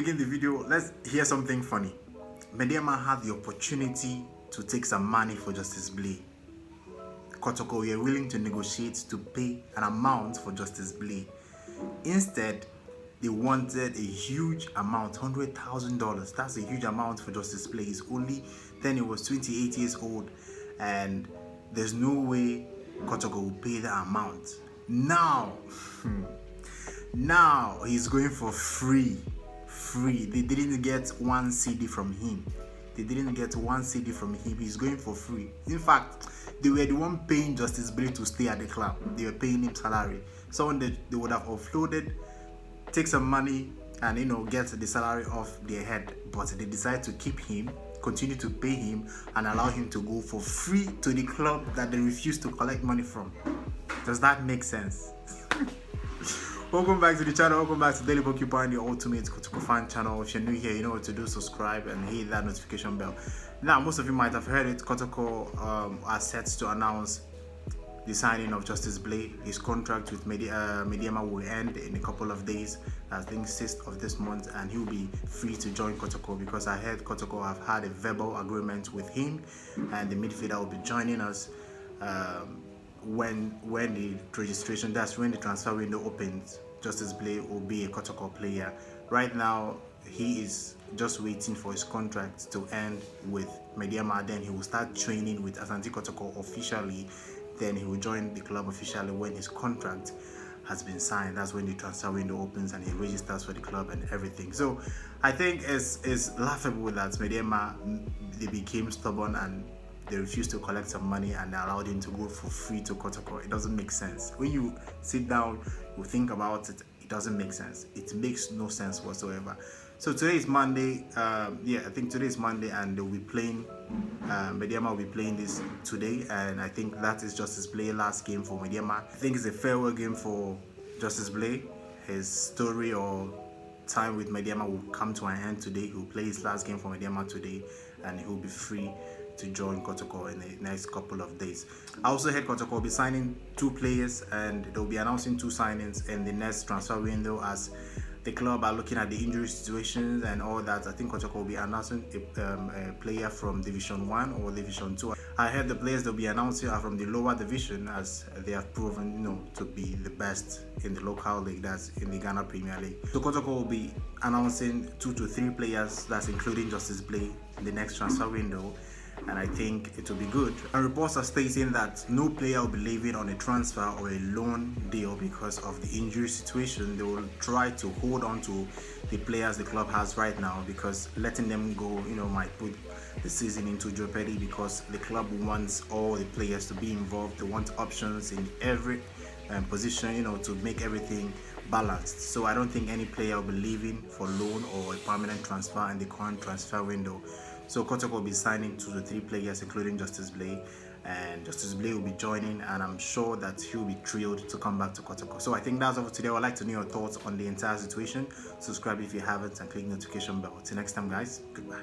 begin the video, let's hear something funny. Mediama had the opportunity to take some money for Justice Blay. Kotoko were willing to negotiate to pay an amount for Justice Blay. Instead, they wanted a huge amount, $100,000. That's a huge amount for Justice Blay. Then he was 28 years old, and there's no way Kotoko will pay that amount. Now he's going for free. They didn't get one CD from him. He's going for free. In fact, they were the one paying Justice Blay to stay at the club. They were paying him salary. Someone that they would have offloaded, take some money, and get the salary off their head. But they decided to keep him, continue to pay him, and allow him to go for free to the club that they refused to collect money from. Does that make sense? Welcome back to the channel. Welcome back to Daily Porcupine, the ultimate Kotoko fan channel. If you're new here, you know what to do. Subscribe and hit that notification bell. Now, most of you might have heard it. Kotoko are set to announce the signing of Justice Blay. His contract with Mediama will end in a couple of days, I think 6th of this month, and he'll be free to join Kotoko, because I heard Kotoko have had a verbal agreement with him, and the midfielder will be joining us when the registration, that's when the transfer window opens. Justice Blay will be a Kotoko player. Right now, he is just waiting for his contract to end with Mediama. Then he will start training with Asante Kotoko officially. Then he will join the club officially when his contract has been signed. That's when the transfer window opens and he registers for the club and everything. So I think it's laughable that Mediama, they became stubborn and they refused to collect some money and they allowed him to go for free to Kotoko. It doesn't make sense. When you sit down, you think about it, it doesn't make sense. It makes no sense whatsoever. So today is Monday. I think today is Monday, and they'll be playing. Mediama will be playing this today, and I think that is Justice Blay last game for Mediama. I think it's a farewell game for Justice Blay. His story or time with Mediama will come to an end today. He'll play his last game for Mediama today, and he'll be free to join Kotoko in the next couple of days. I also heard Kotoko will be signing 2 players, and they'll be announcing 2 signings in the next transfer window as the club are looking at the injury situations and all that. I think Kotoko will be announcing a player from Division 1 or Division 2. I heard the players they'll be announcing are from the lower division, as they have proven to be the best in the local league, that's in the Ghana Premier League. So Kotoko will be announcing 2 to 3 players, that's including Justice Blay, in the next transfer window. And I think it will be good. And reports are stating that no player will be leaving on a transfer or a loan deal because of the injury situation. They will try to hold on to the players the club has right now, because letting them go, might put the season into jeopardy, because the club wants all the players to be involved. They want options in every position, to make everything balanced. So I don't think any player will be leaving for loan or a permanent transfer in the current transfer window. So Kotoko will be signing 2 to 3 players, including Justice Blay, and Justice Blay will be joining, and I'm sure that he'll be thrilled to come back to Kotoko. So I think that's all for today. I'd like to know your thoughts on the entire situation. Subscribe if you haven't and click the notification bell. Till next time, guys. Goodbye.